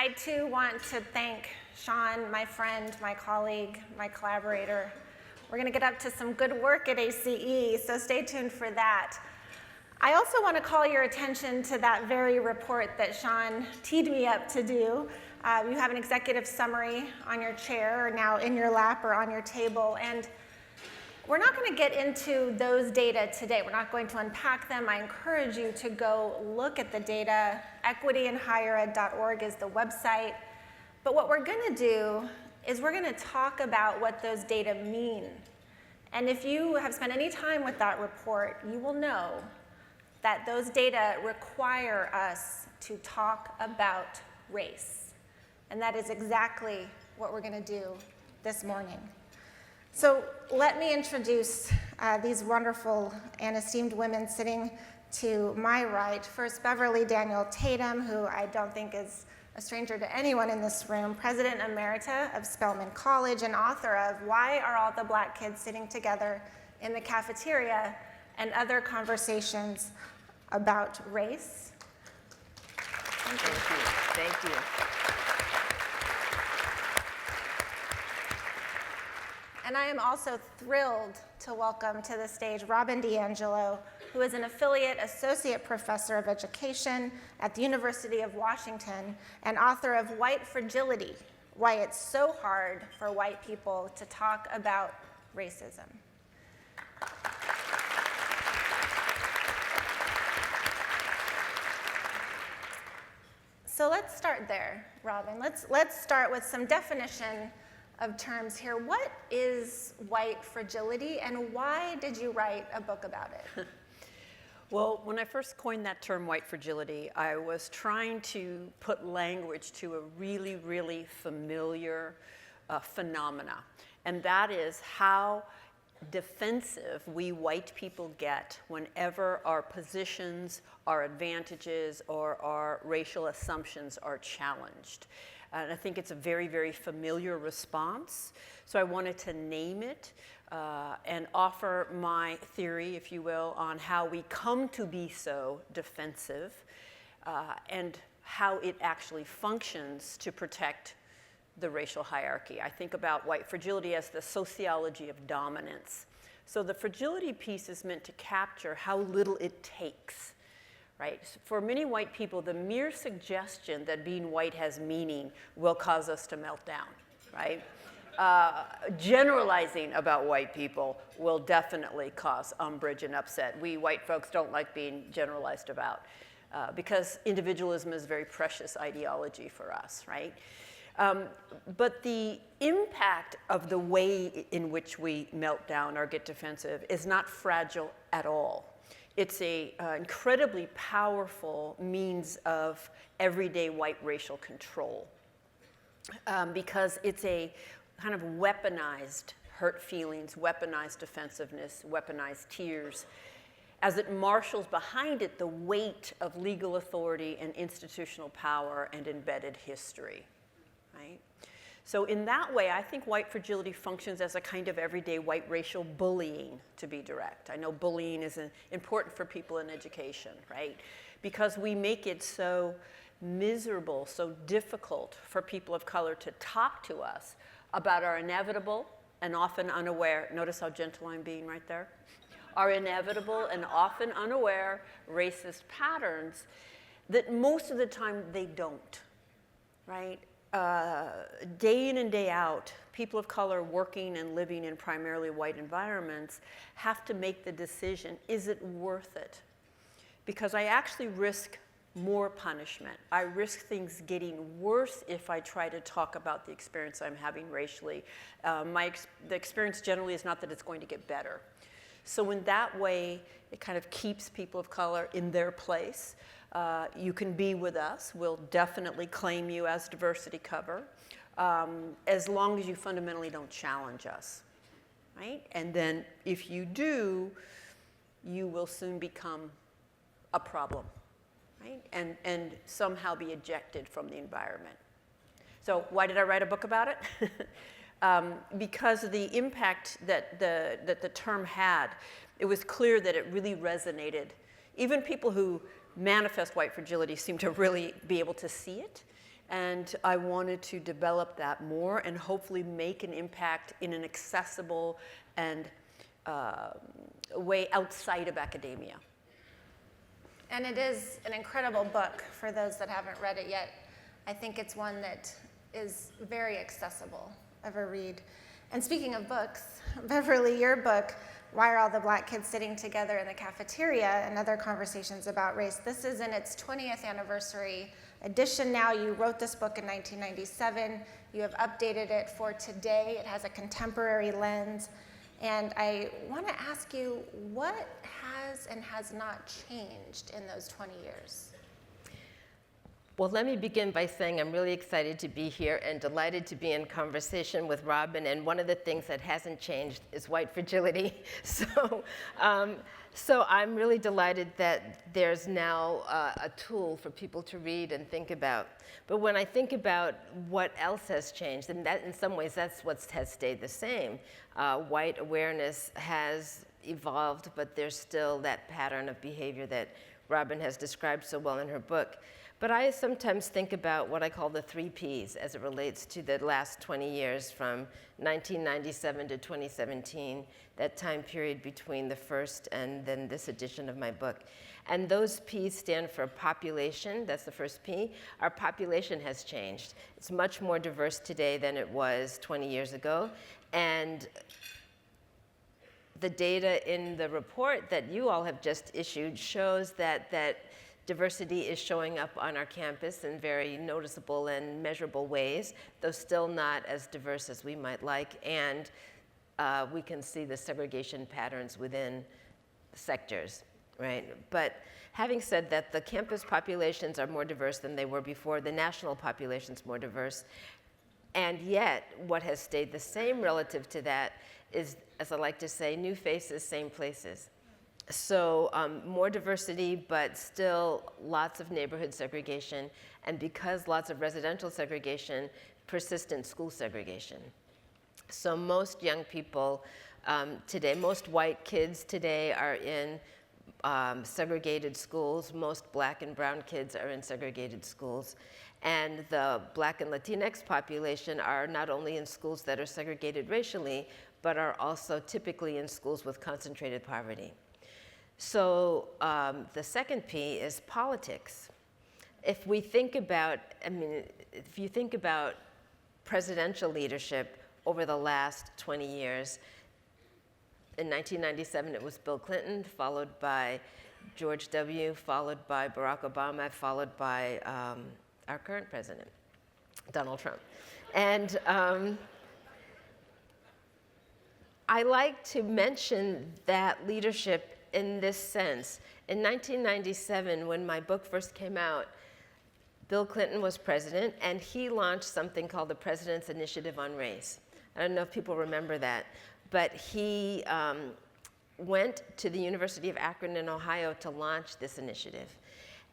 I too want to thank Sean, my friend, my colleague, my collaborator. We're going to get up to some good work at ACE, so stay tuned for that. I also want to call your attention to that very report that Sean teed me up to do. You have an executive summary on your chair, or now in your lap or on your table, and we're not going to get into those data today. We're not going to unpack them. I encourage you to go look at the data. EquityInHigherEd.org is the website. But what we're going to do is we're going to talk about what those data mean. And if you have spent any time with that report, you will know that those data require us to talk about race. And that is exactly what we're going to do this morning. So let me introduce these wonderful and esteemed women sitting to my right. First, Beverly Daniel Tatum, who I don't think is a stranger to anyone in this room, President Emerita of Spelman College and author of Why Are All the Black Kids Sitting Together in the Cafeteria and Other Conversations About Race. Thank you. Thank you. And I am also thrilled to welcome to the stage Robin DiAngelo, who is an affiliate associate professor of education at the University of Washington and author of White Fragility, Why It's So Hard for White People to Talk About Racism. So let's start there, Robin. Let's start with some definition of terms here. What is white fragility, and why did you write a book about it? Well, when I first coined that term, white fragility, I was trying to put language to a really, really familiar phenomena, and that is how defensive we white people get whenever our positions, our advantages, or our racial assumptions are challenged. And I think it's a very, very familiar response. So I wanted to name it and offer my theory, if you will, on how we come to be so defensive and how it actually functions to protect the racial hierarchy. I think about white fragility as the sociology of dominance. So the fragility piece is meant to capture how little it takes. Right? For many white people, the mere suggestion that being white has meaning will cause us to melt down, right? Generalizing about white people will definitely cause umbrage and upset. We white folks don't like being generalized about because individualism is a very precious ideology for us, right? But the impact of the way in which we melt down or get defensive is not fragile at all. It's an incredibly powerful means of everyday white racial control because it's a kind of weaponized hurt feelings, weaponized defensiveness, weaponized tears, as it marshals behind it the weight of legal authority and institutional power and embedded history, right? So in that way, I think white fragility functions as a kind of everyday white racial bullying, to be direct. I know bullying is important for people in education, right? Because we make it so miserable, so difficult for people of color to talk to us about our inevitable and often unaware, notice how gentle I'm being right there, our inevitable and often unaware racist patterns that most of the time they don't, right? Day in and day out, people of color working and living in primarily white environments have to make the decision, is it worth it? Because I actually risk more punishment. I risk things getting worse if I try to talk about the experience I'm having racially. The experience generally is not that it's going to get better. So in that way, it kind of keeps people of color in their place. You can be with us. We'll definitely claim you as diversity cover, as long as you fundamentally don't challenge us, right? And then if you do, you will soon become a problem, right? And somehow be ejected from the environment. So why did I write a book about it? Because of the impact that the term had, it was clear that it really resonated. Even people who manifest white fragility seem to really be able to see it. And I wanted to develop that more and hopefully make an impact in an accessible and way outside of academia. And it is an incredible book for those that haven't read it yet. I think it's one that is very accessible of a read. And speaking of books, Beverly, your book, Why Are All the Black Kids Sitting Together in the Cafeteria and Other Conversations About Race, this is in its 20th anniversary edition now. You wrote this book in 1997. You have updated it for today. It has a contemporary lens. And I want to ask you, what has and has not changed in those 20 years? Well, let me begin by saying I'm really excited to be here and delighted to be in conversation with Robin. And one of the things that hasn't changed is white fragility. So I'm really delighted that there's now a tool for people to read and think about. But when I think about what else has changed, and that in some ways that's what has stayed the same. White awareness has evolved, but there's still that pattern of behavior that Robin has described so well in her book. But I sometimes think about what I call the 3 Ps as it relates to the last 20 years from 1997 to 2017, that time period between the first and then this edition of my book. And those Ps stand for population, that's the first P. Our population has changed. It's much more diverse today than it was 20 years ago. And the data in the report that you all have just issued shows that diversity is showing up on our campus in very noticeable and measurable ways, though still not as diverse as we might like. And we can see the segregation patterns within sectors, right? But having said that, the campus populations are more diverse than they were before. The national population's more diverse. And yet, what has stayed the same relative to that is, as I like to say, new faces, same places. So more diversity, but still lots of neighborhood segregation, and because lots of residential segregation, persistent school segregation. So most young people today, most white kids today are in segregated schools. Most black and brown kids are in segregated schools. And the Black and Latinx population are not only in schools that are segregated racially, but are also typically in schools with concentrated poverty. So the second P is politics. If we think about, if you think about presidential leadership over the last 20 years, in 1997 it was Bill Clinton, followed by George W., followed by Barack Obama, followed by our current president, Donald Trump. And I like to mention that leadership in this sense. In 1997, when my book first came out, Bill Clinton was president, and he launched something called the President's Initiative on Race. I don't know if people remember that, but he went to the University of Akron in Ohio to launch this initiative.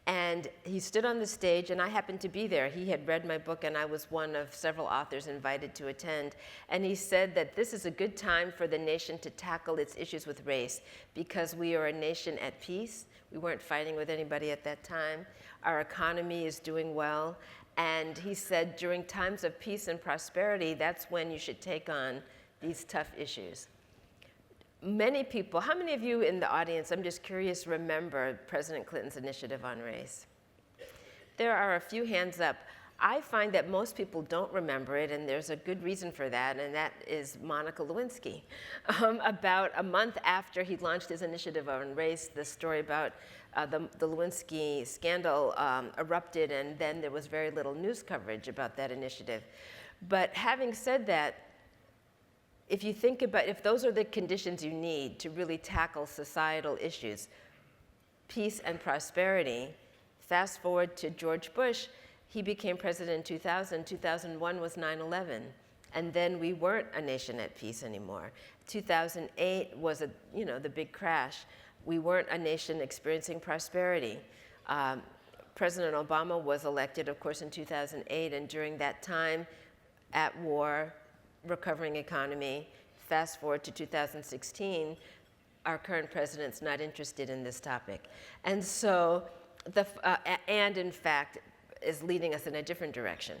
And he stood on the stage, and I happened to be there. He had read my book, and I was one of several authors invited to attend. And he said that this is a good time for the nation to tackle its issues with race because we are a nation at peace. We weren't fighting with anybody at that time. Our economy is doing well. And he said during times of peace and prosperity, that's when you should take on these tough issues. Many people, how many of you in the audience, I'm just curious, remember President Clinton's Initiative on Race? There are a few hands up. I find that most people don't remember it, and there's a good reason for that, and that is Monica Lewinsky. About a month after he launched his Initiative on Race, the story about the Lewinsky scandal erupted, and then there was very little news coverage about that initiative. But having said that, if you think about, if those are the conditions you need to really tackle societal issues, peace and prosperity, fast forward to George Bush, he became president in 2000. 2001 was 9/11, and then we weren't a nation at peace anymore. 2008 was the big crash. We weren't a nation experiencing prosperity. President Obama was elected, of course, in 2008, and during that time, at war, recovering economy. Fast forward to 2016, our current president's not interested in this topic. And so, and in fact, is leading us in a different direction.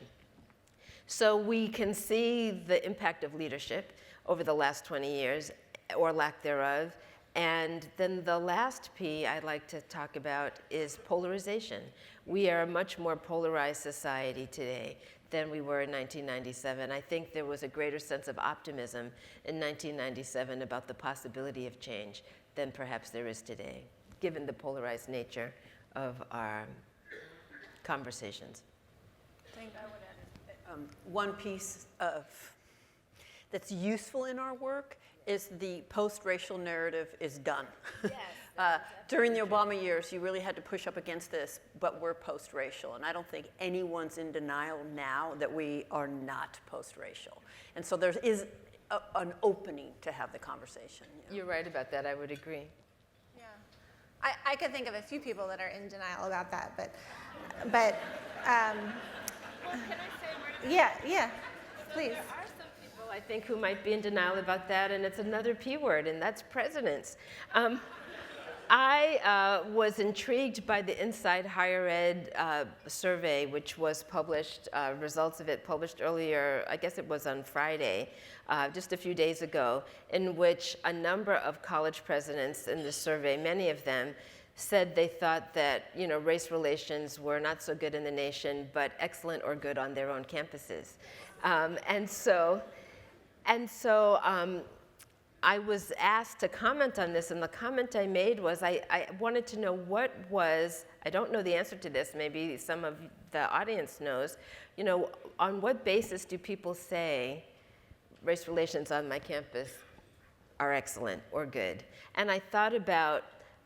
So we can see the impact of leadership over the last 20 years, or lack thereof. And then the last P I'd like to talk about is polarization. We are a much more polarized society today than we were in 1997. I think there was a greater sense of optimism in 1997 about the possibility of change than perhaps there is today, given the polarized nature of our conversations. I think I would add one piece that's useful in our work is the post-racial narrative is done. Yes. During the Obama years, you really had to push up against this, but we're post-racial. And I don't think anyone's in denial now that we are not post-racial. And so there is an opening to have the conversation. You know? You're right about that, I would agree. Yeah. I could think of a few people that are in denial about that, but yeah, please. There are some people, I think, who might be in denial about that, and it's another P word, and that's presidents. I was intrigued by the Inside Higher Ed survey, which was published, results of it published earlier, I guess it was on Friday, just a few days ago, in which a number of college presidents in the survey, many of them, said they thought that race relations were not so good in the nation, but excellent or good on their own campuses. And so I was asked to comment on this, and the comment I made was I wanted to know what was, I don't know the answer to this, maybe some of the audience knows, on what basis do people say race relations on my campus are excellent or good? And I thought about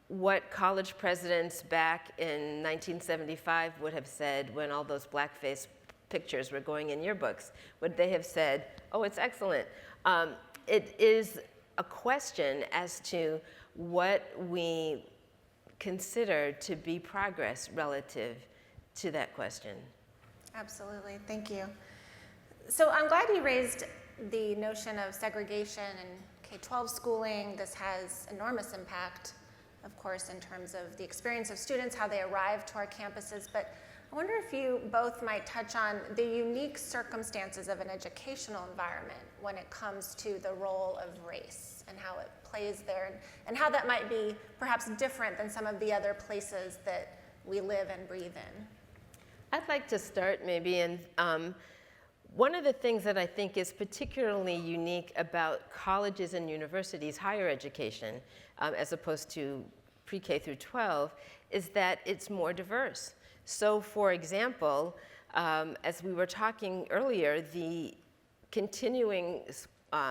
what college presidents back in 1975 would have said when all those blackface pictures were going in yearbooks. Would they have said, oh, it's excellent? It is a question as to what we consider to be progress relative to that question. Absolutely, thank you. So I'm glad you raised the notion of segregation and K-12 schooling. This has enormous impact, of course, in terms of the experience of students, how they arrive to our campuses, but I wonder if you both might touch on the unique circumstances of an educational environment when it comes to the role of race and how it plays there, and how that might be perhaps different than some of the other places that we live and breathe in. I'd like to start maybe, and one of the things that I think is particularly unique about colleges and universities, higher education, as opposed to pre-K through 12, is that it's more diverse. So for example, as we were talking earlier, the continuing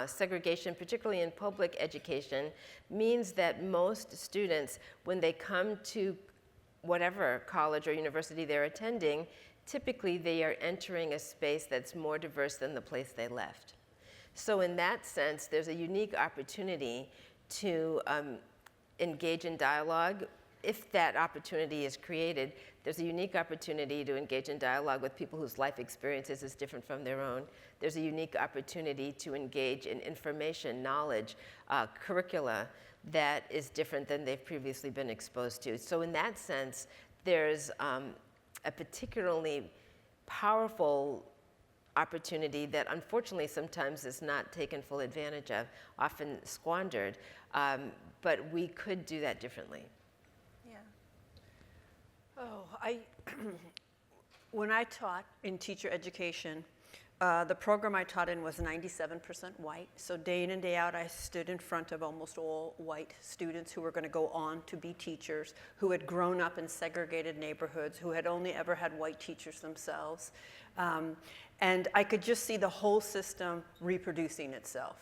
segregation, particularly in public education, means that most students, when they come to whatever college or university they're attending, typically they are entering a space that's more diverse than the place they left. So in that sense, there's a unique opportunity to engage in dialogue. If that opportunity is created, there's a unique opportunity to engage in dialogue with people whose life experiences is different from their own. There's a unique opportunity to engage in information, knowledge, curricula that is different than they've previously been exposed to. So in that sense, there's a particularly powerful opportunity that unfortunately sometimes is not taken full advantage of, often squandered, but we could do that differently. Yeah. Oh, when I taught in teacher education, the program I taught in was 97% white. So day in and day out, I stood in front of almost all white students who were going to go on to be teachers, who had grown up in segregated neighborhoods, who had only ever had white teachers themselves. And I could just see the whole system reproducing itself.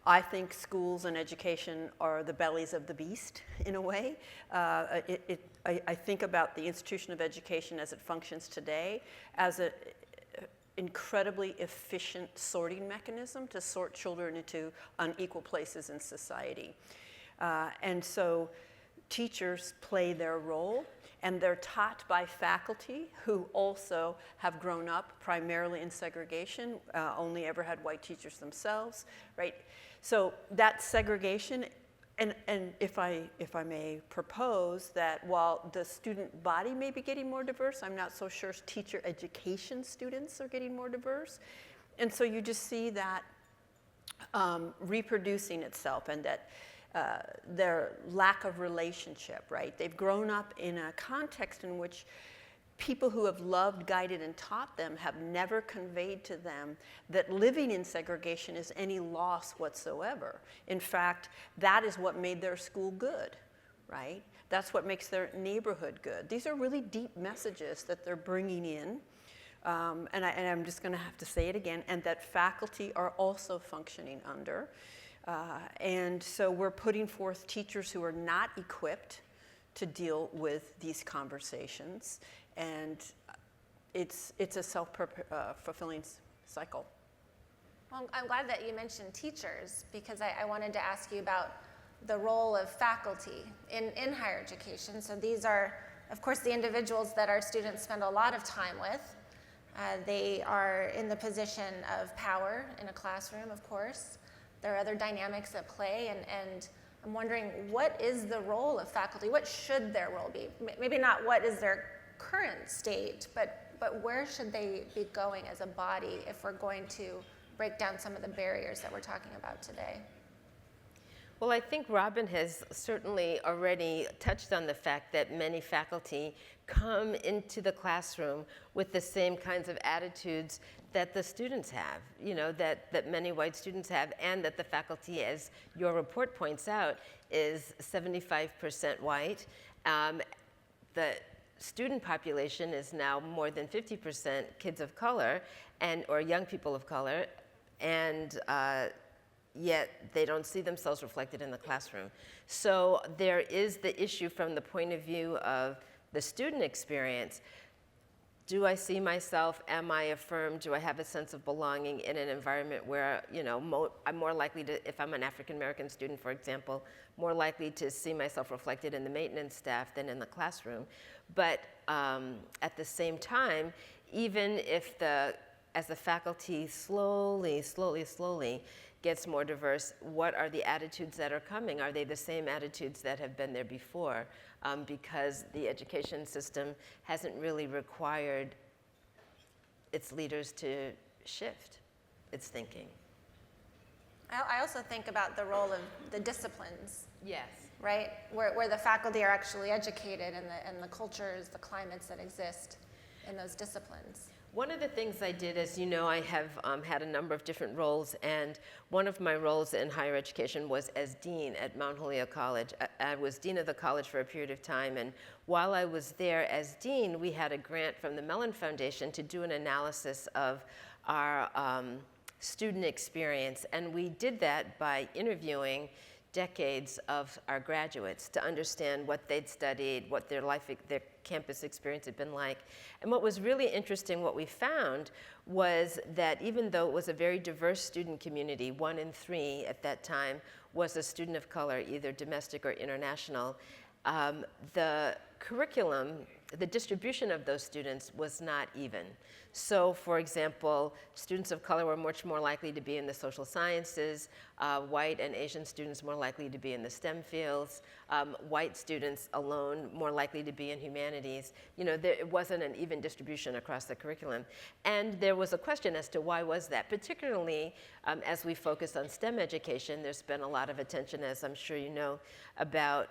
I think schools and education are the bellies of the beast, in a way. I think about the institution of education as it functions today as an incredibly efficient sorting mechanism to sort children into unequal places in society. And so teachers play their role, and they're taught by faculty who also have grown up primarily in segregation, only ever had white teachers themselves, right? So that segregation And if I may propose that while the student body may be getting more diverse, I'm not so sure teacher education students are getting more diverse. And so you just see that reproducing itself, and that their lack of relationship, right? They've grown up in a context in which people who have loved, guided, and taught them have never conveyed to them that living in segregation is any loss whatsoever. In fact, that is what made their school good, right? That's what makes their neighborhood good. These are really deep messages that they're bringing in. And I'm just going to have to say it again, and that faculty are also functioning under. And so we're putting forth teachers who are not equipped to deal with these conversations, and it's a self-fulfilling cycle. Well, I'm glad that you mentioned teachers, because I wanted to ask you about the role of faculty in higher education. So these are, of course, the individuals that our students spend a lot of time with. They are in the position of power in a classroom, of course. There are other dynamics at play, and I'm wondering, what is the role of faculty? What should their role be? Maybe not what is their current state, but where should they be going as a body if we're going to break down some of the barriers that we're talking about today? Well, I think Robin has certainly already touched on the fact that many faculty come into the classroom with the same kinds of attitudes that the students have, that many white students have, and that the faculty, as your report points out, is 75% white. The student population is now more than 50% kids of color or young people of color, and yet they don't see themselves reflected in the classroom. So there is the issue from the point of view of the student experience. Do I see myself? Am I affirmed? Do I have a sense of belonging in an environment where, I'm more likely to, if I'm an African American student, for example, more likely to see myself reflected in the maintenance staff than in the classroom. But at the same time, even if as the faculty slowly gets more diverse, what are the attitudes that are coming? Are they the same attitudes that have been there before? Because the education system hasn't really required its leaders to shift its thinking. I also think about the role of the disciplines. Yes. Right? Where the faculty are actually educated, and the cultures, the climates that exist in those disciplines. One of the things I did, as you know, I have had a number of different roles, and one of my roles in higher education was as dean at Mount Holyoke College. I was dean of the college for a period of time, and while I was there as dean, we had a grant from the Mellon Foundation to do an analysis of our student experience, and we did that by interviewing decades of our graduates to understand what they'd studied, what their campus experience had been like. And what was really interesting, what we found, was that even though it was a very diverse student community, 1 in 3 at that time was a student of color, either domestic or international, the curriculum, the distribution of those students was not even. So, for example, students of color were much more likely to be in the social sciences, white and Asian students more likely to be in the STEM fields, white students alone more likely to be in humanities. It wasn't an even distribution across the curriculum. And there was a question as to why was that, particularly as we focus on STEM education. There's been a lot of attention, as I'm sure you know, about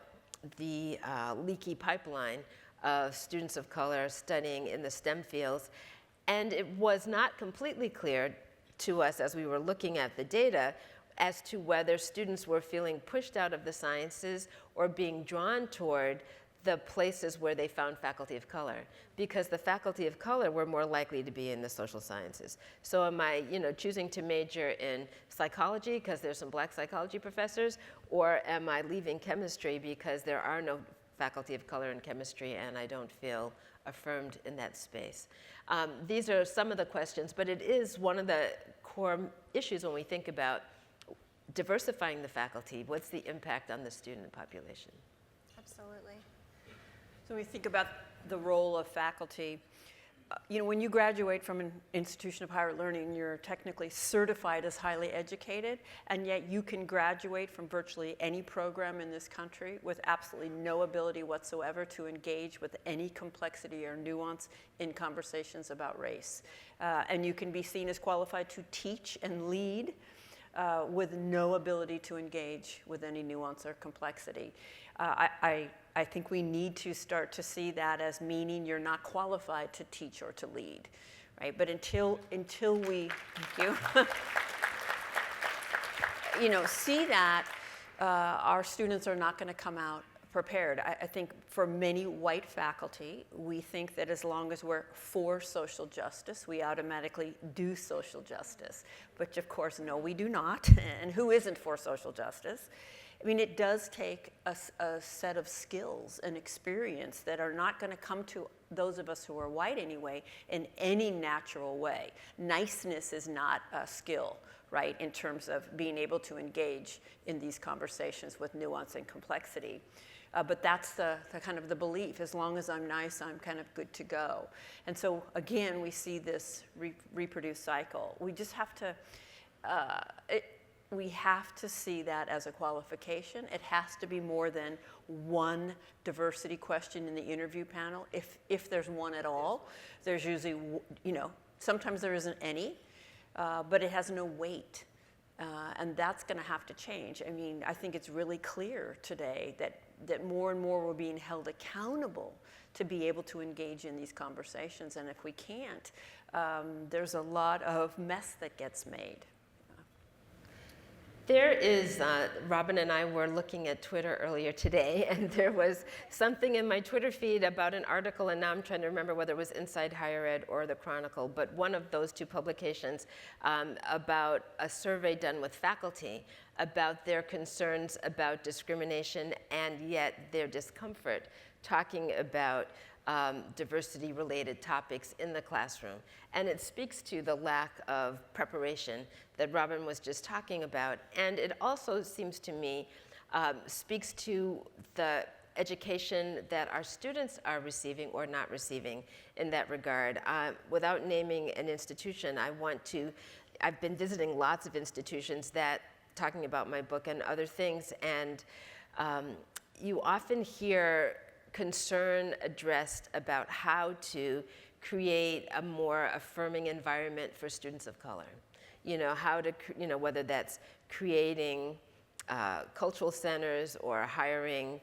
the leaky pipeline of students of color studying in the STEM fields. And it was not completely clear to us as we were looking at the data as to whether students were feeling pushed out of the sciences or being drawn toward the places where they found faculty of color, because the faculty of color were more likely to be in the social sciences. So am I, choosing to major in psychology because there's some black psychology professors, or am I leaving chemistry because there are no faculty of color in chemistry and I don't feel affirmed in that space? These are some of the questions, but it is one of the core issues when we think about diversifying the faculty. What's the impact on the student population? Absolutely. So we think about the role of faculty. when you graduate from an institution of higher learning, you're technically certified as highly educated, and yet you can graduate from virtually any program in this country with absolutely no ability whatsoever to engage with any complexity or nuance in conversations about race. And you can be seen as qualified to teach and lead with no ability to engage with any nuance or complexity. I think we need to start to see that as meaning you're not qualified to teach or to lead, right? But until we, thank you, see that, our students are not going to come out prepared. I think for many white faculty, we think that as long as we're for social justice, we automatically do social justice, which of course, no, we do not. And who isn't for social justice? I mean, it does take a set of skills and experience that are not going to come to those of us who are white anyway in any natural way. Niceness is not a skill, right, in terms of being able to engage in these conversations with nuance and complexity. But that's the kind of the belief. As long as I'm nice, I'm kind of good to go. And so again, we see this reproduced cycle. We just have to, we have to see that as a qualification. It has to be more than one diversity question in the interview panel. If there's one at all, there's usually, sometimes there isn't any, but it has no weight. And that's going to have to change. I mean, I think it's really clear today that more and more we're being held accountable to be able to engage in these conversations. And if we can't, there's a lot of mess that gets made. There is, Robin and I were looking at Twitter earlier today, and there was something in my Twitter feed about an article, and now I'm trying to remember whether it was Inside Higher Ed or The Chronicle, but one of those two publications about a survey done with faculty about their concerns about discrimination and yet their discomfort talking about diversity-related topics in the classroom. And it speaks to the lack of preparation that Robin was just talking about. And it also seems to me speaks to the education that our students are receiving or not receiving in that regard. Without naming an institution, I've been visiting lots of institutions that, talking about my book and other things, and you often hear concern addressed about how to create a more affirming environment for students of color. How to, whether that's creating cultural centers or hiring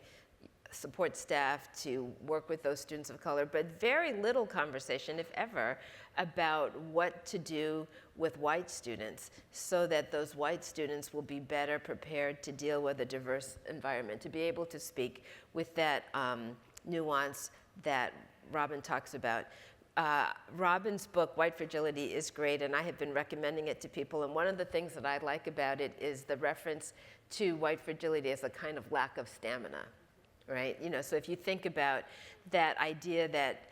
support staff to work with those students of color, but very little conversation, if ever, about what to do with white students so that those white students will be better prepared to deal with a diverse environment, to be able to speak with that nuance that Robin talks about. Robin's book, White Fragility, is great, and I have been recommending it to people, and one of the things that I like about it is the reference to white fragility as a kind of lack of stamina, right? So if you think about that idea that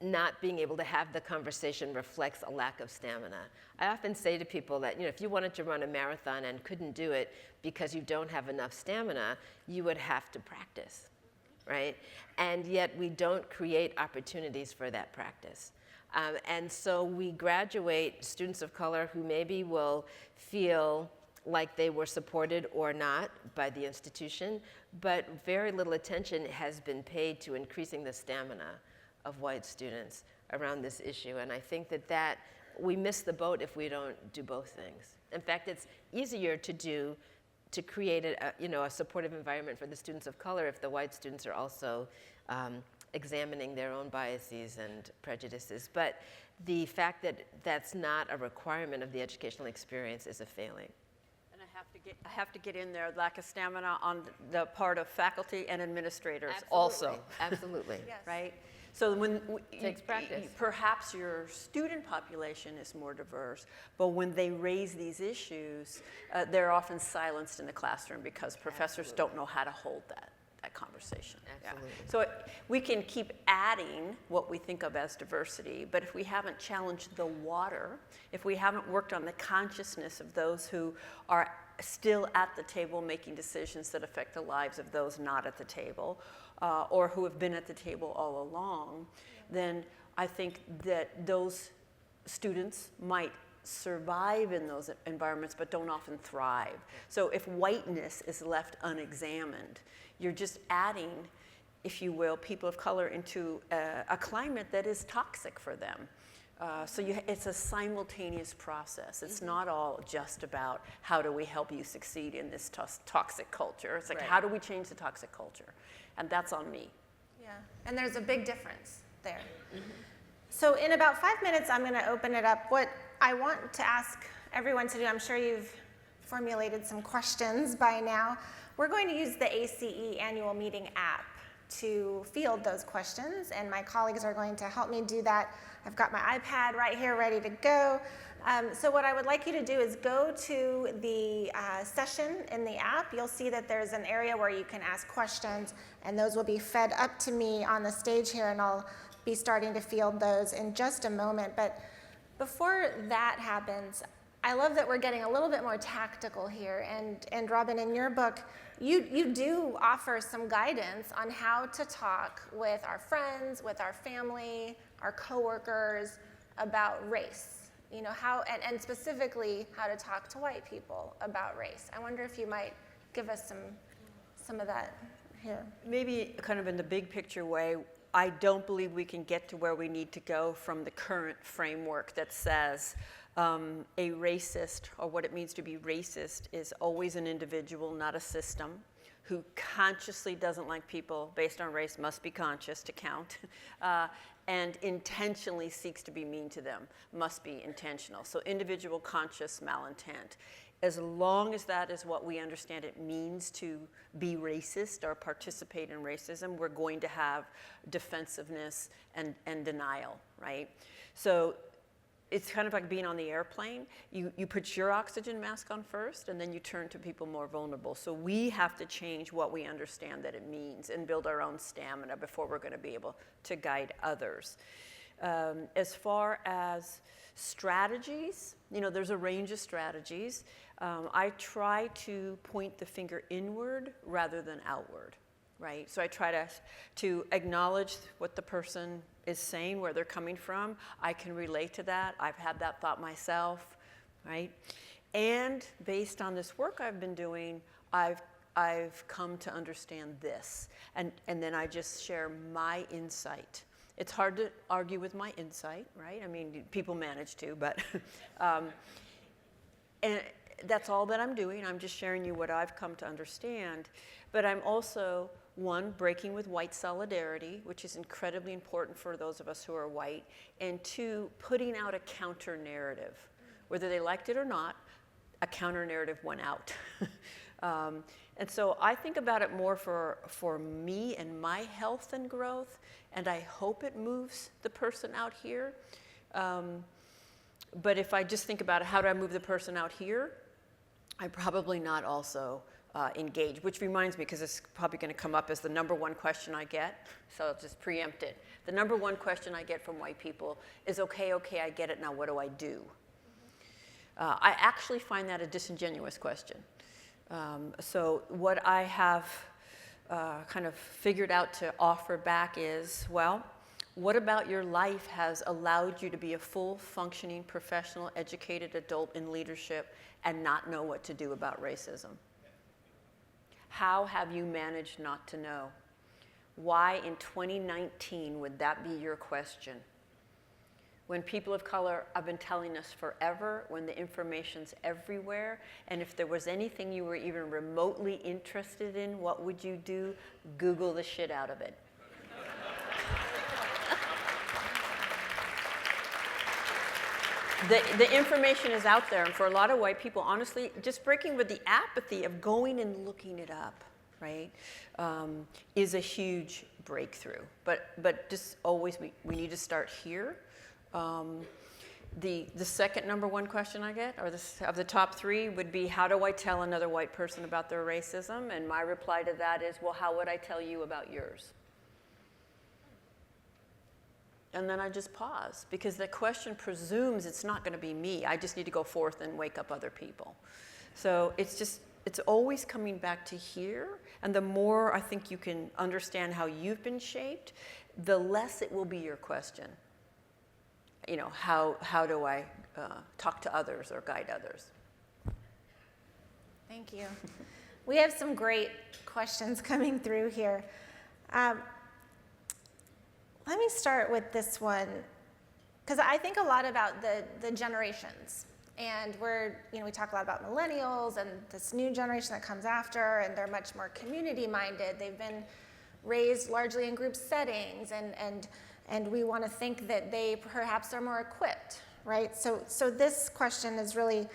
not being able to have the conversation reflects a lack of stamina. I often say to people that, if you wanted to run a marathon and couldn't do it because you don't have enough stamina, you would have to practice, right? And yet we don't create opportunities for that practice. And so we graduate students of color who maybe will feel like they were supported or not by the institution, but very little attention has been paid to increasing the stamina of white students around this issue. And I think that we miss the boat if we don't do both things. In fact, it's easier to create a supportive environment for the students of color if the white students are also examining their own biases and prejudices. But the fact that that's not a requirement of the educational experience is a failing. And I have to get in there, lack of stamina on the part of faculty and administrators. Absolutely. Also. Absolutely. Yes. Right? So when Takes practice. Perhaps your student population is more diverse, but when they raise these issues, they're often silenced in the classroom because professors don't know how to hold that conversation. Absolutely. Yeah. So we can keep adding what we think of as diversity, but if we haven't challenged the water, if we haven't worked on the consciousness of those who are still at the table making decisions that affect the lives of those not at the table, or who have been at the table all along, then I think that those students might survive in those environments but don't often thrive. So if whiteness is left unexamined, you're just adding, if you will, people of color into a climate that is toxic for them. So it's a simultaneous process. It's not all just about how do we help you succeed in this toxic culture. It's like, how do we change the toxic culture? And that's on me. Yeah, and there's a big difference there. So in about 5 minutes, I'm going to open it up. What I want to ask everyone to do, I'm sure you've formulated some questions by now. We're going to use the ACE annual meeting app to field those questions, and my colleagues are going to help me do that. I've got my iPad right here ready to go. So what I would like you to do is go to the session in the app. You'll see that there's an area where you can ask questions, and those will be fed up to me on the stage here, and I'll be starting to field those in just a moment. But before that happens, I love that we're getting a little bit more tactical here. And Robin, in your book, you do offer some guidance on how to talk with our friends, with our family, our coworkers about race. You know, how, and specifically how to talk to white people about race. I wonder if you might give us some of that here. Maybe kind of in the big picture way, I don't believe we can get to where we need to go from the current framework that says a racist, or what it means to be racist, is always an individual, not a system, who consciously doesn't like people based on race, must be conscious to count, and intentionally seeks to be mean to them, must be intentional. So individual conscious malintent. As long as that is what we understand it means to be racist or participate in racism, we're going to have defensiveness and denial, right? So it's kind of like being on the airplane. You put your oxygen mask on first, and then you turn to people more vulnerable. So we have to change what we understand that it means and build our own stamina before we're going to be able to guide others. As far as strategies, you know, there's a range of strategies. I try to point the finger inward rather than outward, right? So I try to acknowledge what the person is saying, where they're coming from. I can relate to that. I've had that thought myself, right? And based on this work I've been doing, I've come to understand this. And then I just share my insight. It's hard to argue with my insight, right? I mean, people manage to, but and that's all that I'm doing. I'm just sharing you what I've come to understand. But I'm also, one, breaking with white solidarity, which is incredibly important for those of us who are white, and two, putting out a counter narrative. Whether they liked it or not, a counter narrative went out. And so I think about it more for me and my health and growth, and I hope it moves the person out here. But if I just think about it, how do I move the person out here? I'm probably not also engaged, which reminds me, because it's probably going to come up as the number one question I get, so I'll just preempt it. The number one question I get from white people is, okay, I get it, now what do I do? I actually find that a disingenuous question. So what I have kind of figured out to offer back is, well, what about your life has allowed you to be a full functioning professional educated adult in leadership and not know what to do about racism? How have you managed not to know? Why in 2019 would that be your question? When people of color have been telling us forever, when the information's everywhere, and if there was anything you were even remotely interested in, what would you do? Google the shit out of it. The information is out there, and for a lot of white people, honestly, just breaking with the apathy of going and looking it up, right, is a huge breakthrough. But just always, we need to start here. The second number one question I get, or of the top three, would be, how do I tell another white person about their racism? And my reply to that is, well, how would I tell you about yours? And then I just pause, because the question presumes it's not going to be me. I just need to go forth and wake up other people. So it's always coming back to here. And the more I think you can understand how you've been shaped, the less it will be your question. how do I talk to others or guide others? Thank you. We have some great questions coming through here. Let me start with this one, because I think a lot about the generations. And we talk a lot about millennials and this new generation that comes after, and they're much more community-minded. They've been raised largely in group settings, and we want to think that they perhaps are more equipped, right? So this question is really,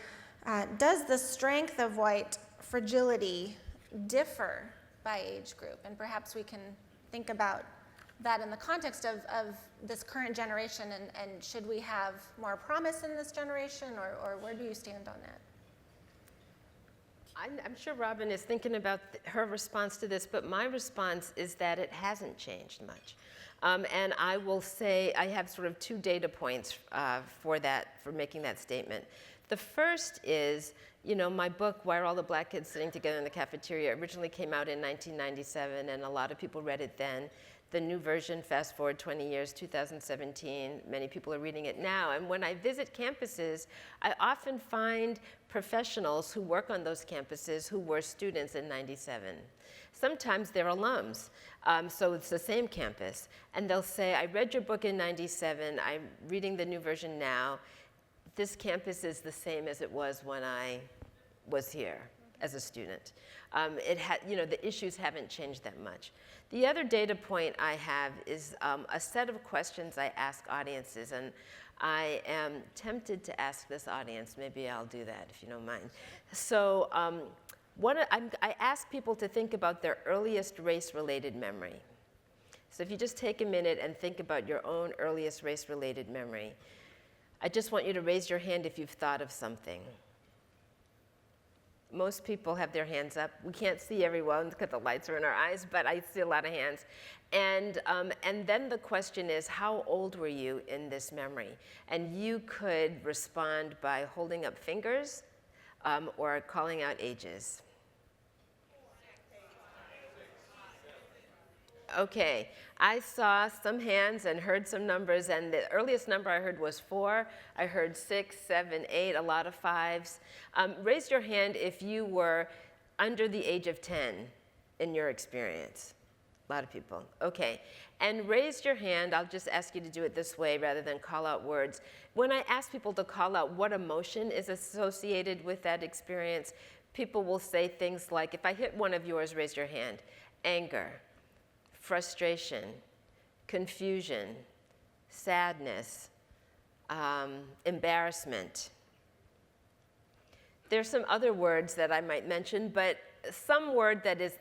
does the strength of white fragility differ by age group? And perhaps we can think about that in the context of this current generation, and should we have more promise in this generation, or where do you stand on that? I'm sure Robin is thinking about her response to this, but my response is that it hasn't changed much. And I will say I have sort of 2 data points for making that statement. The first is, my book, Why Are All the Black Kids Sitting Together in the Cafeteria, originally came out in 1997, and a lot of people read it then. The new version, fast forward 20 years, 2017, many people are reading it now. And when I visit campuses, I often find professionals who work on those campuses who were students in 97. Sometimes they're alums, so it's the same campus. And they'll say, I read your book in 97, I'm reading the new version now. This campus is the same as it was when I was here as a student. The issues haven't changed that much. The other data point I have is a set of questions I ask audiences, and I am tempted to ask this audience. Maybe I'll do that if you don't mind. So I ask people to think about their earliest race-related memory. So if you just take a minute and think about your own earliest race-related memory, I just want you to raise your hand if you've thought of something. Most people have their hands up. We can't see everyone because the lights are in our eyes, but I see a lot of hands. And then the question is, how old were you in this memory? And you could respond by holding up fingers or calling out ages. Okay, I saw some hands and heard some numbers, and the earliest number I heard was 4. I heard 6, 7, 8, a lot of 5s. Raise your hand if you were under the age of 10 in your experience. A lot of people. Okay, and raise your hand. I'll just ask you to do it this way rather than call out words. When I ask people to call out what emotion is associated with that experience, people will say things like, if I hit one of yours, raise your hand. Anger, frustration, confusion, sadness, embarrassment. There's some other words that I might mention, but some word that is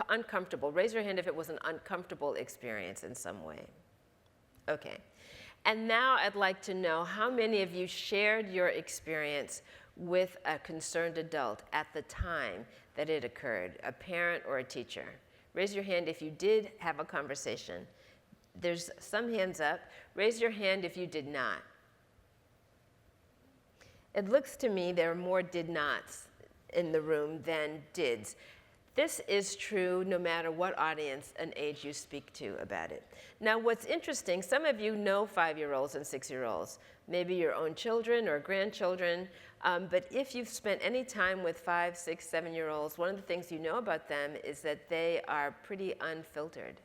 uncomfortable. Raise your hand if it was an uncomfortable experience in some way. Okay. And now I'd like to know how many of you shared your experience with a concerned adult at the time that it occurred, a parent or a teacher. Raise your hand if you did have a conversation. There's some hands up. Raise your hand if you did not. It looks to me there are more did nots in the room than dids. This is true no matter what audience and age you speak to about it. Now, what's interesting, some of you know 5-year-olds and 6-year-olds, maybe your own children or grandchildren, but if you've spent any time with 5, 6, 7-year-olds, one of the things you know about them is that they are pretty unfiltered.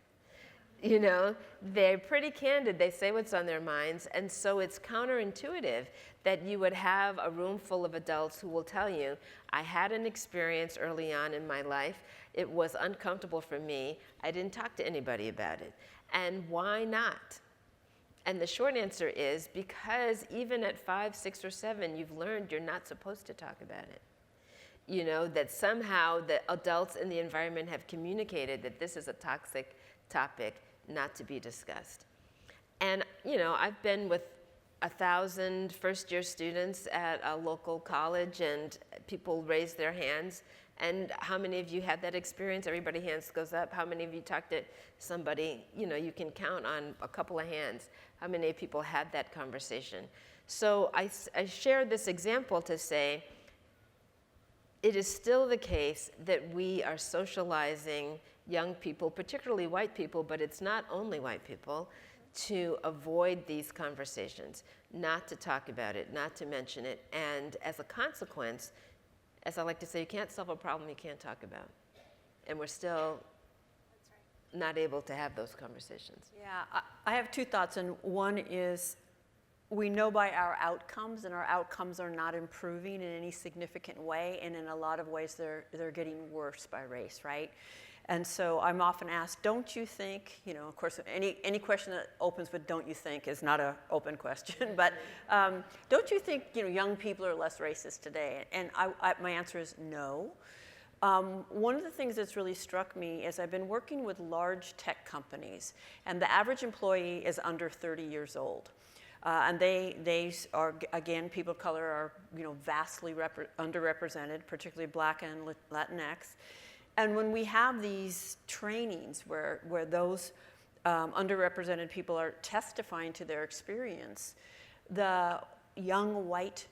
They're pretty candid. They say what's on their minds, and so it's counterintuitive that you would have a room full of adults who will tell you, I had an experience early on in my life. It was uncomfortable for me. I didn't talk to anybody about it. And why not? And the short answer is because even at 5, 6, or 7, you've learned you're not supposed to talk about it. That somehow the adults in the environment have communicated that this is a toxic topic not to be discussed. And, I've been with 1,000 first-year students at a local college, and people raise their hands. And how many of you had that experience? Everybody's hands goes up. How many of you talked to somebody? You can count on a couple of hands how many people had that conversation. So I share this example to say it is still the case that we are socializing young people, particularly white people, but it's not only white people, to avoid these conversations, not to talk about it, not to mention it, and as a consequence, as I like to say, you can't solve a problem you can't talk about. And we're still not able to have those conversations. Yeah, I have two thoughts, and one is we know by our outcomes, and our outcomes are not improving in any significant way, and in a lot of ways they're getting worse by race, right? And so I'm often asked, don't you think, of course, any question that opens with don't you think is not an open question, but don't you think, young people are less racist today? And my answer is no. One of the things that's really struck me is I've been working with large tech companies, and the average employee is under 30 years old. And they are, again, people of color are, vastly underrepresented, particularly Black and Latinx. And when we have these trainings where those underrepresented people are testifying to their experience, the young white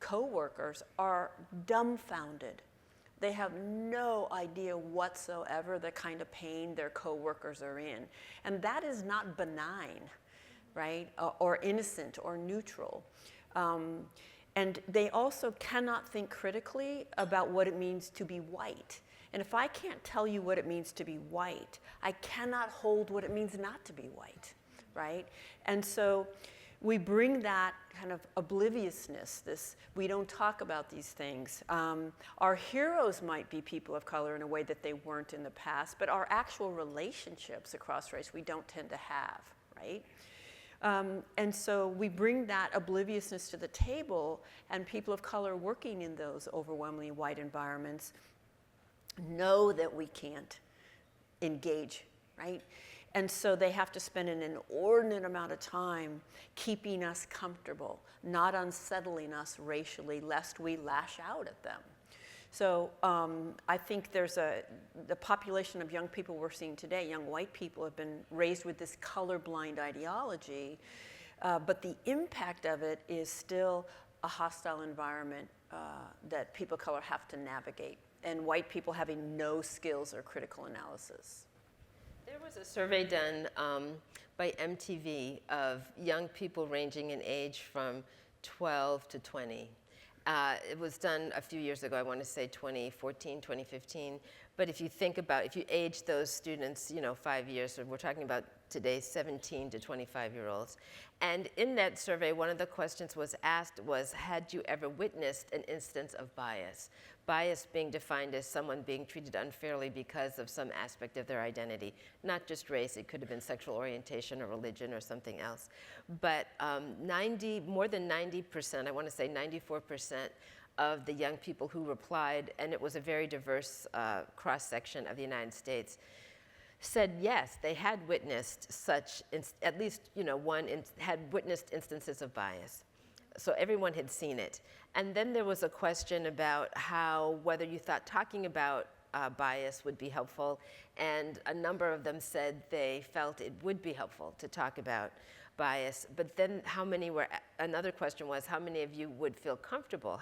coworkers are dumbfounded. They have no idea whatsoever the kind of pain their coworkers are in. And that is not benign, right? Or innocent or neutral. And they also cannot think critically about what it means to be white. And if I can't tell you what it means to be white, I cannot hold what it means not to be white, right? And so we bring that kind of obliviousness, this, we don't talk about these things. Our heroes might be people of color in a way that they weren't in the past, but our actual relationships across race we don't tend to have, right? And so we bring that obliviousness to the table, and people of color working in those overwhelmingly white environments know that we can't engage, right? And so they have to spend an inordinate amount of time keeping us comfortable, not unsettling us racially, lest we lash out at them. So I think the population of young people we're seeing today, young white people, have been raised with this colorblind ideology, but the impact of it is still a hostile environment that people of color have to navigate, and white people having no skills or critical analysis. There was a survey done by MTV of young people ranging in age from 12 to 20. It was done a few years ago, I want to say 2014, 2015. But if you think about, if you age those students, 5 years, so we're talking about today's 17 to 25-year-olds. And in that survey, one of the questions was asked was, had you ever witnessed an instance of bias? Bias being defined as someone being treated unfairly because of some aspect of their identity, not just race, it could have been sexual orientation or religion or something else. But more than 90%, I want to say 94% of the young people who replied, and it was a very diverse cross-section of the United States, said yes, they had witnessed such, at least had witnessed instances of bias. So everyone had seen it. And then there was a question about whether you thought talking about bias would be helpful, and a number of them said they felt it would be helpful to talk about bias. But then another question was, how many of you would feel comfortable?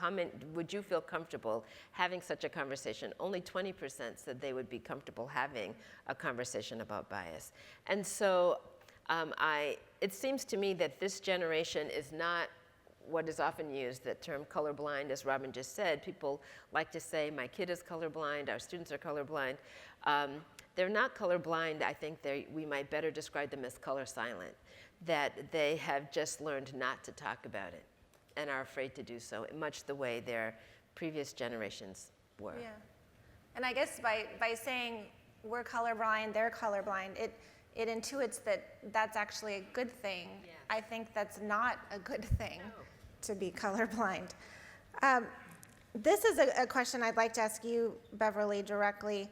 Would you feel comfortable having such a conversation? Only 20% said they would be comfortable having a conversation about bias. And so it seems to me that this generation is not what is often used, that term colorblind, as Robin just said. People like to say, my kid is colorblind, our students are colorblind. They're not colorblind. I think we might better describe them as color silent, that they have just learned not to talk about it and are afraid to do so, much the way their previous generations were. Yeah. And I guess by saying we're colorblind, they're colorblind, it intuits that that's actually a good thing. Yeah. I think that's not a good thing. No. To be colorblind. This is a question I'd like to ask you, Beverly, directly.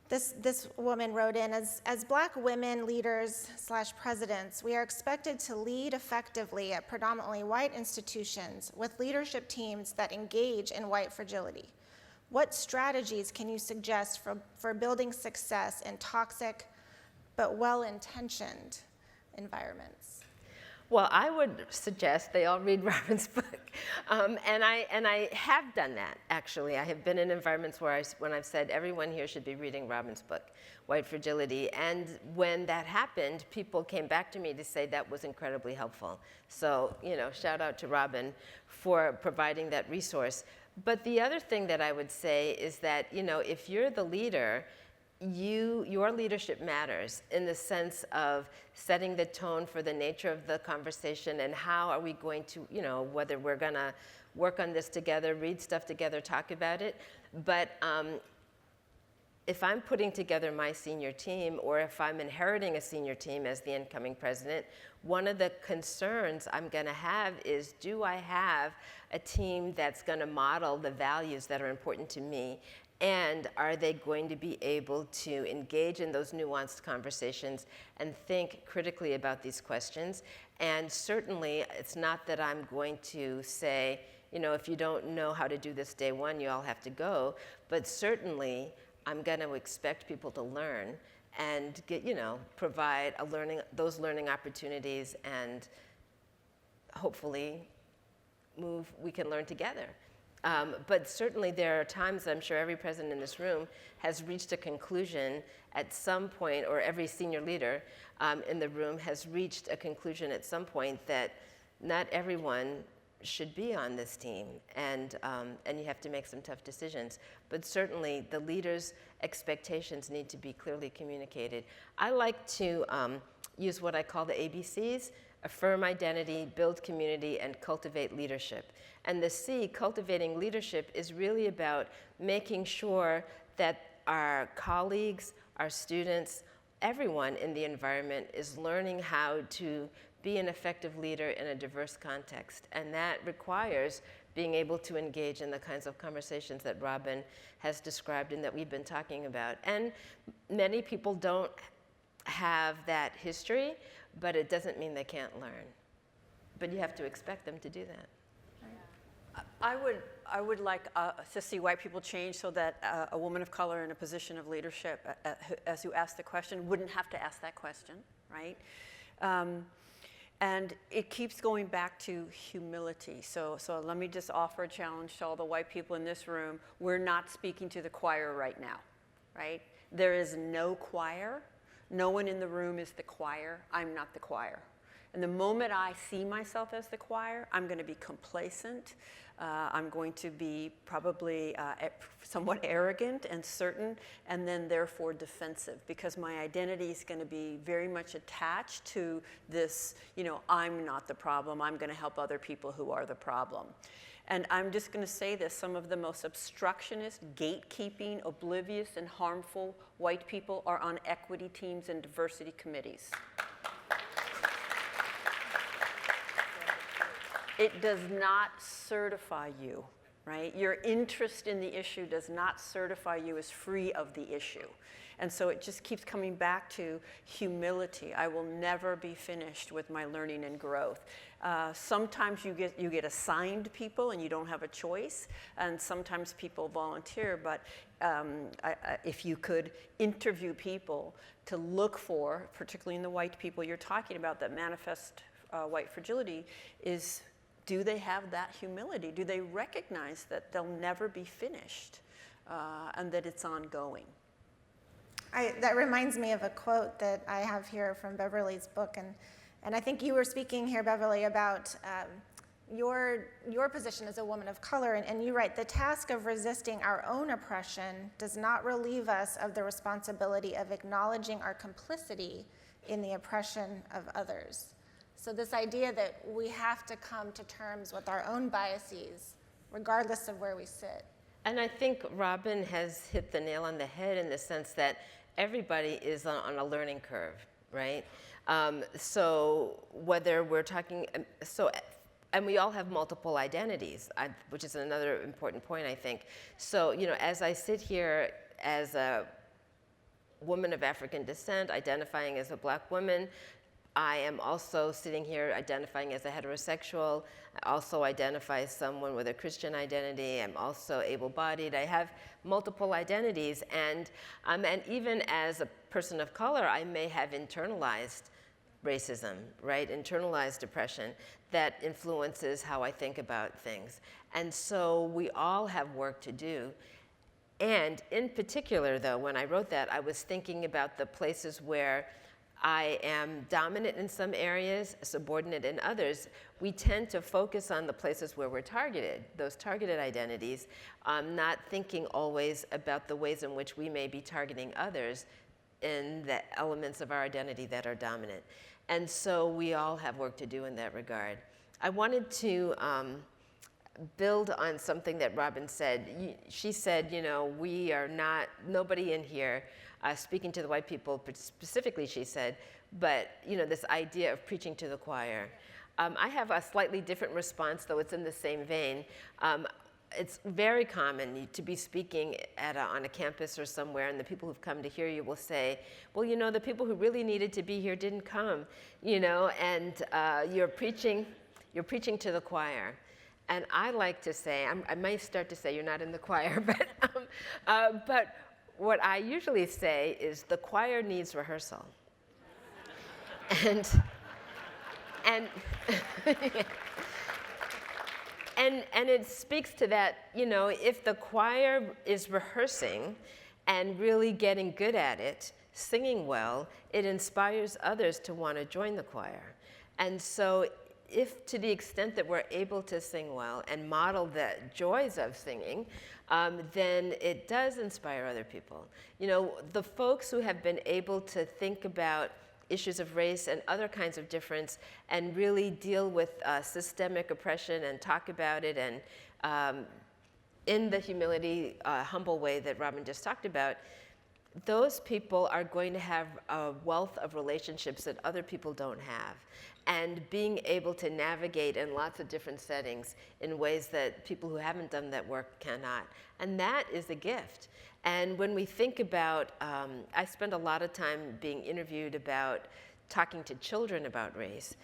This woman wrote in, as Black women leaders / presidents, we are expected to lead effectively at predominantly white institutions with leadership teams that engage in white fragility. What strategies can you suggest for building success in toxic but well-intentioned environments? Well, I would suggest they all read Robin's book, and I have done that actually. I have been in environments where when I've said everyone here should be reading Robin's book, White Fragility, and when that happened, people came back to me to say that was incredibly helpful. So shout out to Robin for providing that resource. But the other thing that I would say is that if you're the leader, your leadership matters in the sense of setting the tone for the nature of the conversation and how are we going to, whether we're going to work on this together, read stuff together, talk about it. But if I'm putting together my senior team, or if I'm inheriting a senior team as the incoming president, one of the concerns I'm going to have is, do I have a team that's going to model the values that are important to me? And are they going to be able to engage in those nuanced conversations and think critically about these questions? And certainly, it's not that I'm going to say, if you don't know how to do this day one, you all have to go. But certainly, I'm going to expect people to learn and provide those learning opportunities, and hopefully we can learn together. But certainly there are times, I'm sure every president in this room has reached a conclusion at some point, or every senior leader in the room has reached a conclusion at some point that not everyone should be on this team, and you have to make some tough decisions. But certainly the leaders' expectations need to be clearly communicated. I like to use what I call the ABCs: affirm identity, build community, and cultivate leadership. And the C, cultivating leadership, is really about making sure that our colleagues, our students, everyone in the environment is learning how to be an effective leader in a diverse context. And that requires being able to engage in the kinds of conversations that Robin has described and that we've been talking about. And many people don't have that history, but it doesn't mean they can't learn. But you have to expect them to do that. I would like to see white people change so that a woman of color in a position of leadership, as you asked the question, wouldn't have to ask that question, right? And it keeps going back to humility. So let me just offer a challenge to all the white people in this room. We're not speaking to the choir right now, right? There is no choir. No one in the room is the choir. I'm not the choir. And the moment I see myself as the choir, I'm going to be complacent. I'm going to be probably somewhat arrogant and certain, and then therefore defensive, because my identity is going to be very much attached to this, I'm not the problem. I'm going to help other people who are the problem. And I'm just going to say this: some of the most obstructionist, gatekeeping, oblivious, and harmful white people are on equity teams and diversity committees. It does not certify you, right? Your interest in the issue does not certify you as free of the issue. And so it just keeps coming back to humility. I will never be finished with my learning and growth. Sometimes you get assigned people and you don't have a choice, and sometimes people volunteer, but if you could interview people to look for, particularly in the white people you're talking about that manifest white fragility, is, do they have that humility? Do they recognize that they'll never be finished and that it's ongoing? That reminds me of a quote that I have here from Beverly's book, and I think you were speaking here, Beverly, about your position as a woman of color, and you write, the task of resisting our own oppression does not relieve us of the responsibility of acknowledging our complicity in the oppression of others. So this idea that we have to come to terms with our own biases, regardless of where we sit. And I think Robin has hit the nail on the head in the sense that everybody is on a learning curve, right? So whether we're talking, and we all have multiple identities, which is another important point, I think. So, as I sit here as a woman of African descent, identifying as a Black woman, I am also sitting here identifying as a heterosexual. I also identify as someone with a Christian identity. I'm also able-bodied. I have multiple identities, and even as a person of color, I may have internalized racism, right? Internalized oppression that influences how I think about things. And so we all have work to do. And in particular, though, when I wrote that, I was thinking about the places where I am dominant in some areas, subordinate in others. We tend to focus on the places where we're targeted, those targeted identities, not thinking always about the ways in which we may be targeting others in the elements of our identity that are dominant. And so we all have work to do in that regard. I wanted to build on something that Robin said. She said, you know, we are not, nobody in here, speaking to the white people specifically, she said, but you know, this idea of preaching to the choir. I have a slightly different response, though it's in the same vein. It's very common to be speaking on a campus or somewhere, and the people who've come to hear you will say, well, you know, the people who really needed to be here didn't come, you know, and you're preaching to the choir. And I like to say, I might start to say you're not in the choir, but what I usually say is the choir needs rehearsal. And it speaks to that, you know, if the choir is rehearsing and really getting good at it, singing well, it inspires others to want to join the choir. And so if to the extent that we're able to sing well and model the joys of singing, then it does inspire other people. You know, the folks who have been able to think about issues of race and other kinds of difference and really deal with systemic oppression and talk about it and in the humility, humble way that Robin just talked about, those people are going to have a wealth of relationships that other people don't have. And being able to navigate in lots of different settings in ways that people who haven't done that work cannot. And that is a gift. And when we think about, I spend a lot of time being interviewed about talking to children about race.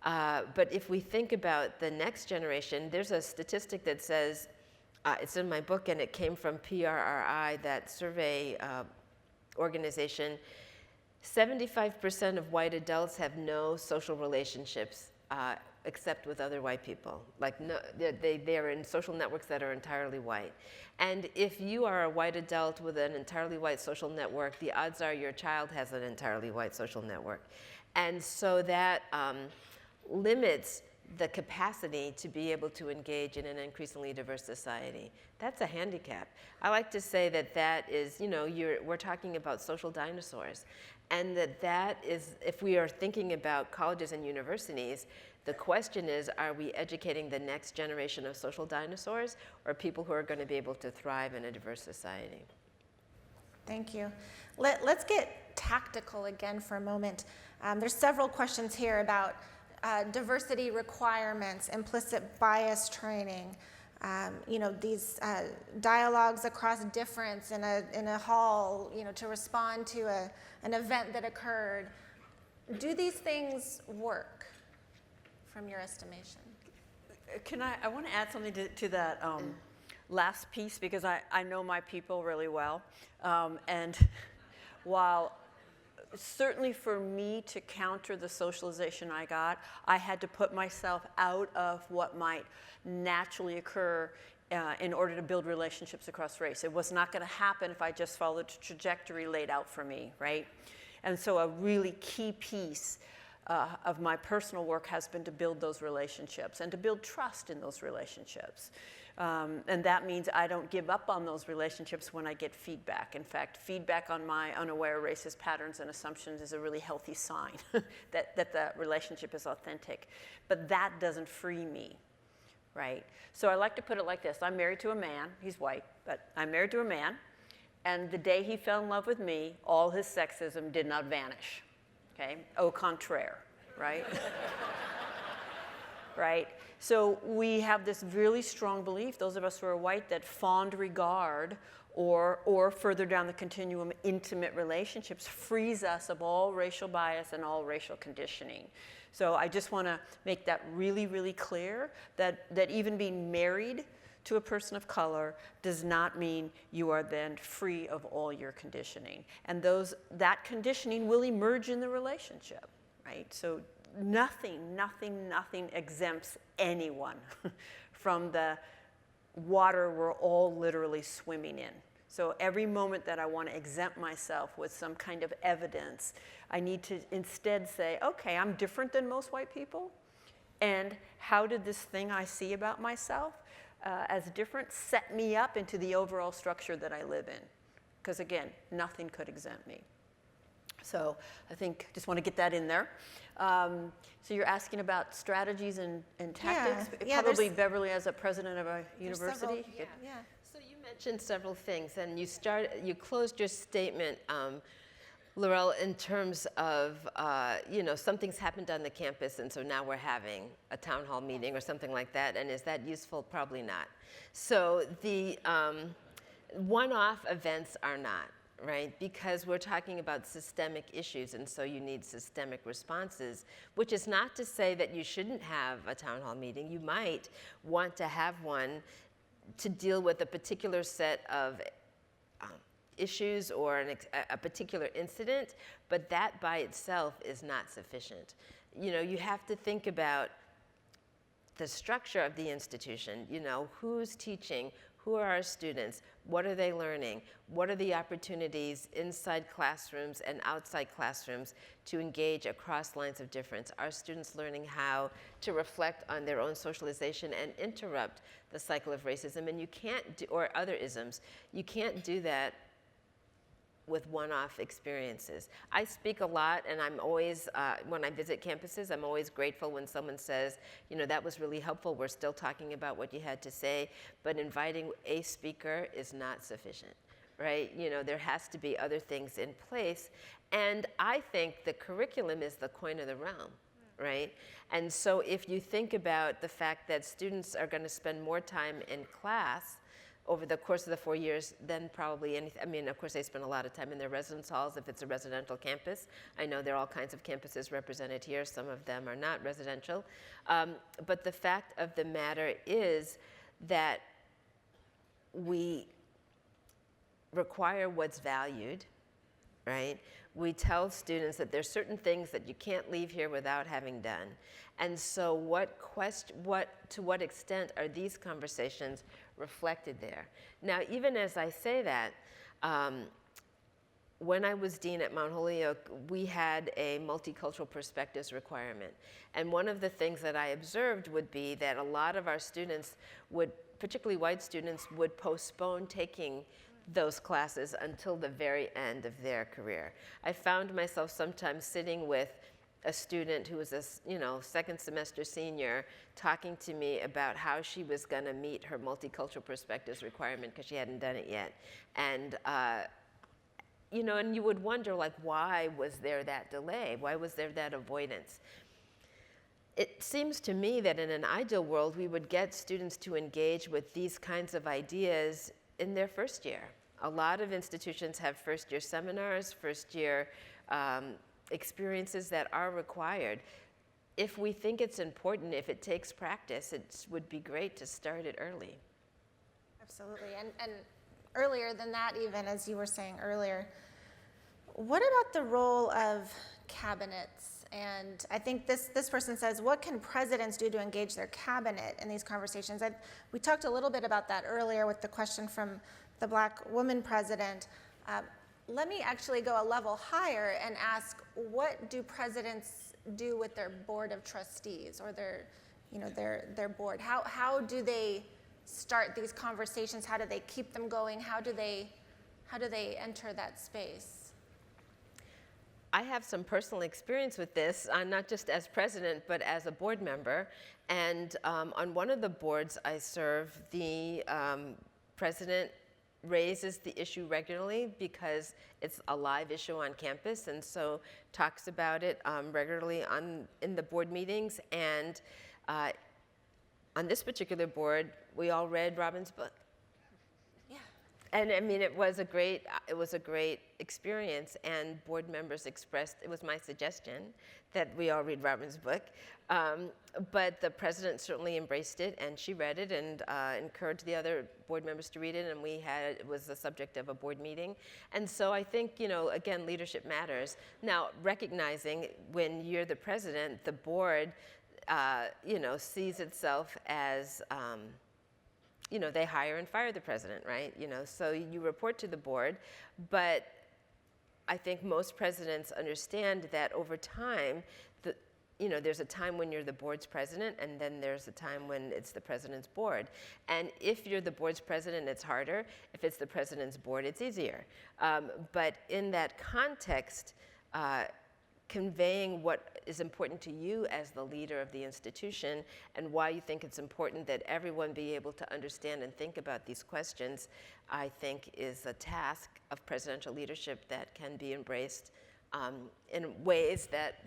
But if we think about the next generation, there's a statistic that says, it's in my book and it came from PRRI, that survey organization, 75% of white adults have no social relationships except with other white people. Like no, they're in social networks that are entirely white. And if you are a white adult with an entirely white social network, the odds are your child has an entirely white social network. And so that limits the capacity to be able to engage in an increasingly diverse society. That's a handicap. I like to say that that is, you know, we're talking about social dinosaurs. And that is, if we are thinking about colleges and universities, the question is, are we educating the next generation of social dinosaurs or people who are going to be able to thrive in a diverse society? Thank you. Let's get tactical again for a moment. There's several questions here about diversity requirements, implicit bias training, you know, these dialogues across difference in a hall, you know, to respond to an event that occurred. Do these things work from your estimation? I want to add something to that last piece, because I know my people really well. And while certainly for me to counter the socialization I got, I had to put myself out of what might naturally occur in order to build relationships across race. It was not going to happen if I just followed the trajectory laid out for me, right? And so a really key piece of my personal work has been to build those relationships and to build trust in those relationships. And that means I don't give up on those relationships when I get feedback. In fact, feedback on my unaware racist patterns and assumptions is a really healthy sign that the relationship is authentic. But that doesn't free me, right? So I like to put it like this. I'm married to a man. He's white, but I'm married to a man. And the day he fell in love with me, all his sexism did not vanish, okay? Au contraire, right? Right? So we have this really strong belief, those of us who are white, that fond regard or further down the continuum, intimate relationships frees us of all racial bias and all racial conditioning. So I just want to make that really, really clear, that even being married to a person of color does not mean you are then free of all your conditioning. And that conditioning will emerge in the relationship. right? So nothing exempts anyone from the water we're all literally swimming in. So every moment that I want to exempt myself with some kind of evidence, I need to instead say, okay, I'm different than most white people, and how did this thing I see about myself as different set me up into the overall structure that I live in? Because again, nothing could exempt me. So I think just want to get that in there. So you're asking about strategies and tactics? Yeah, Probably Beverly as a president of a university? Yeah. So you mentioned several things, and you closed your statement, Laurel, in terms of, something's happened on the campus, and so now we're having a town hall meeting or something like that, and is that useful? Probably not. So the one-off events are not, right? Because we're talking about systemic issues, and so you need systemic responses, which is not to say that you shouldn't have a town hall meeting. You might want to have one to deal with a particular set of issues or a particular incident, but that by itself is not sufficient. You have to think about the structure of the institution, who's teaching, who are our students, what are they learning, what are the opportunities inside classrooms and outside classrooms to engage across lines of difference. Are students learning how to reflect on their own socialization and interrupt the cycle of racism? And you can't or other isms, you can't do that with one-off experiences. I speak a lot, and I'm always, when I visit campuses, I'm always grateful when someone says, that was really helpful, we're still talking about what you had to say, but inviting a speaker is not sufficient, right? There has to be other things in place, and I think the curriculum is the coin of the realm, right? And so if you think about the fact that students are going to spend more time in class over the course of the 4 years than probably anything. Of course, they spend a lot of time in their residence halls if it's a residential campus. I know there are all kinds of campuses represented here. Some of them are not residential. But the fact of the matter is that we require what's valued, right? We tell students that there's certain things that you can't leave here without having done. And so to what extent are these conversations reflected there? Now, even as I say that, when I was dean at Mount Holyoke, we had a multicultural perspectives requirement. And one of the things that I observed would be that a lot of our students particularly white students, would postpone taking those classes until the very end of their career. I found myself sometimes sitting with a student who was a second semester senior talking to me about how she was going to meet her multicultural perspectives requirement because she hadn't done it yet. And and you would wonder, like, why was there that delay? Why was there that avoidance? It seems to me that in an ideal world, we would get students to engage with these kinds of ideas in their first year. A lot of institutions have first-year seminars, first-year experiences that are required. If we think it's important, if it takes practice, it would be great to start it early. Absolutely, and earlier than that, even as you were saying earlier, what about the role of cabinets? And I think this person says, what can presidents do to engage their cabinet in these conversations? We talked a little bit about that earlier with the question from the Black woman president. Let me actually go a level higher and ask, what do presidents do with their board of trustees or their board? How do they start these conversations? How do they keep them going? How do they enter that space? I have some personal experience with this, not just as president, but as a board member. And on one of the boards I serve, the president raises the issue regularly because it's a live issue on campus, and so talks about it regularly in the board meetings. And on this particular board, we all read Robin's book. Yeah. And I mean, it was a great experience, and board members expressed, it was my suggestion that we all read Robin's book, but the president certainly embraced it, and she read it and encouraged the other board members to read it, and it was the subject of a board meeting. And so I think, again, leadership matters. Now, recognizing when you're the president, the board, sees itself as, they hire and fire the president, right? So you report to the board, but I think most presidents understand that over time, there's a time when you're the board's president, and then there's a time when it's the president's board. And if you're the board's president, it's harder. If it's the president's board, it's easier. But in that context, conveying what is important to you as the leader of the institution and why you think it's important that everyone be able to understand and think about these questions, I think is a task of presidential leadership that can be embraced in ways that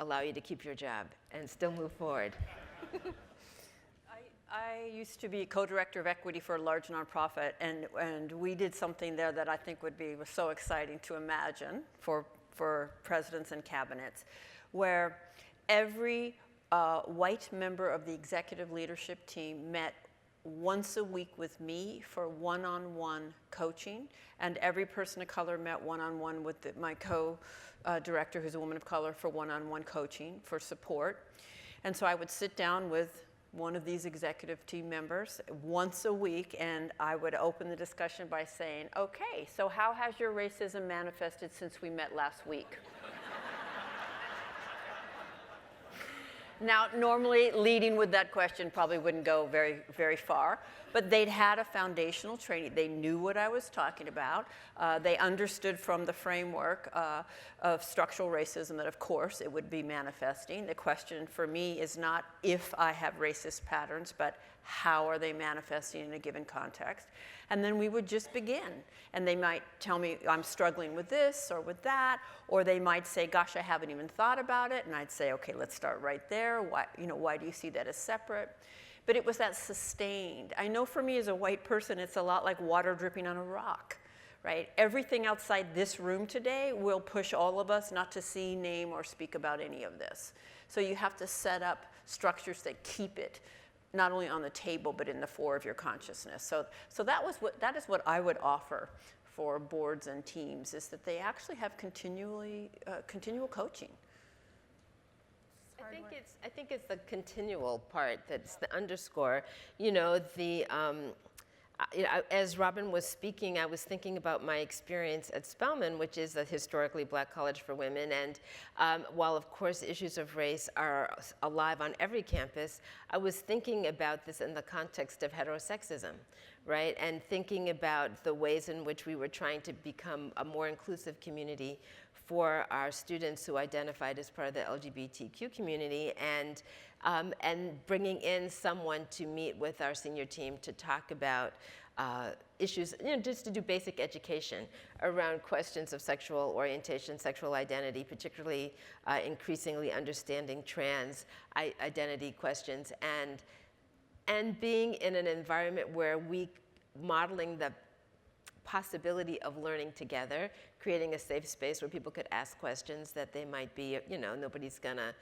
allow you to keep your job and still move forward. I used to be co-director of equity for a large nonprofit, and we did something there that I think was so exciting to imagine for presidents and cabinets, where every white member of the executive leadership team met once a week with me for one-on-one coaching, and every person of color met one-on-one with my co-director, who's a woman of color, for one-on-one coaching, for support. And so I would sit down with one of these executive team members once a week, and I would open the discussion by saying, okay, so how has your racism manifested since we met last week? Now, normally leading with that question probably wouldn't go very, very far, but they'd had a foundational training. They knew what I was talking about. They understood from the framework of structural racism that, of course, it would be manifesting. The question for me is not if I have racist patterns, but how are they manifesting in a given context? And then we would just begin. And they might tell me, I'm struggling with this or with that, or they might say, gosh, I haven't even thought about it. And I'd say, okay, let's start right there. Why do you see that as separate? But it was that sustained. I know for me as a white person, it's a lot like water dripping on a rock, right? Everything outside this room today will push all of us not to see, name, or speak about any of this. So you have to set up structures that keep it not only on the table, but in the fore of your consciousness. So that is what I would offer for boards and teams, is that they actually have continual coaching. I think it's the continual part that's the underscore. As Robin was speaking, I was thinking about my experience at Spelman, which is a historically black college for women. And while, of course, issues of race are alive on every campus, I was thinking about this in the context of heterosexism, right? And thinking about the ways in which we were trying to become a more inclusive community for our students who identified as part of the LGBTQ community, and bringing in someone to meet with our senior team to talk about issues, just to do basic education around questions of sexual orientation, sexual identity, particularly increasingly understanding trans identity questions, and being in an environment where we modeling the possibility of learning together, creating a safe space where people could ask questions that they might be, nobody's gonna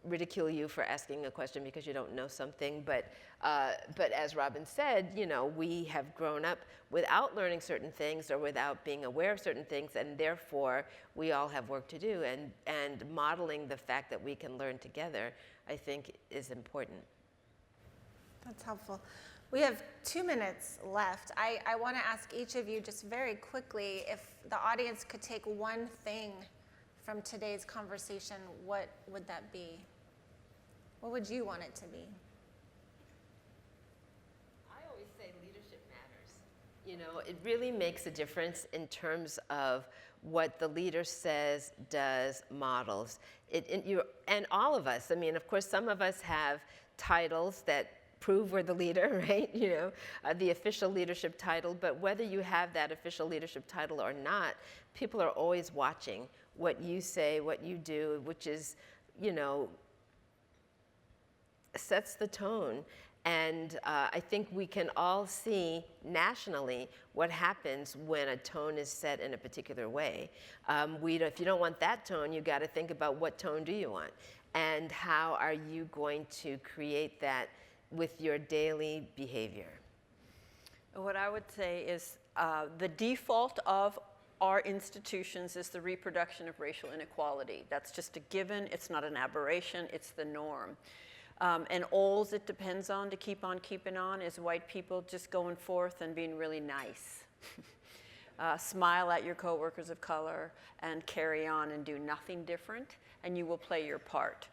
ridicule you for asking a question because you don't know something, but as Robin said, we have grown up without learning certain things or without being aware of certain things, and therefore we all have work to do, and modeling the fact that we can learn together, I think, is important. That's helpful. We have 2 minutes left. I want to ask each of you just very quickly, if the audience could take one thing from today's conversation, what would that be? What would you want it to be? I always say leadership matters. It really makes a difference in terms of what the leader says, does, models. And all of us, of course, some of us have titles that prove we're the leader, right? The official leadership title, but whether you have that official leadership title or not, people are always watching what you say, what you do, which is, sets the tone. And I think we can all see nationally what happens when a tone is set in a particular way. If you don't want that tone, you got to think about what tone do you want, and how are you going to create that with your daily behavior. What I would say is the default of our institutions is the reproduction of racial inequality. That's just a given. It's not an aberration. It's the norm. And all it depends on to keep on keeping on is white people just going forth and being really nice. Smile at your coworkers of color and carry on and do nothing different, and you will play your part.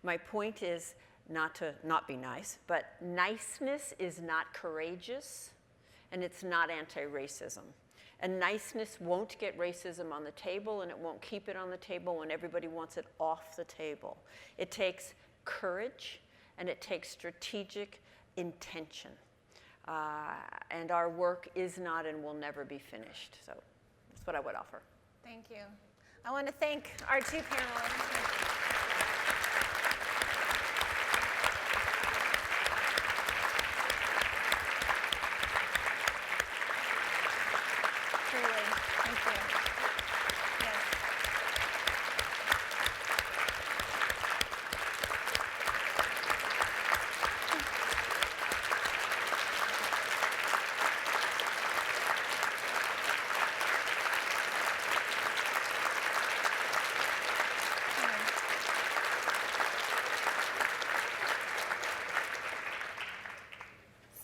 My point is not to not be nice, but niceness is not courageous, and it's not anti-racism. And niceness won't get racism on the table, and it won't keep it on the table when everybody wants it off the table. It takes courage, and it takes strategic intention. And our work is not and will never be finished. So that's what I would offer. Thank you. I want to thank our two panelists. Truly. Thank you. Yes.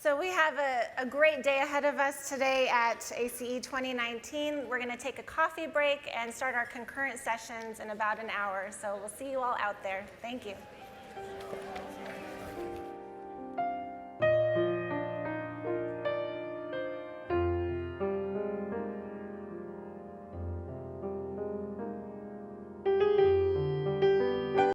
So we have a great day ahead of us today at ACE 2019. We're going to take a coffee break and start our concurrent sessions in about an hour. So we'll see you all out there. Thank you.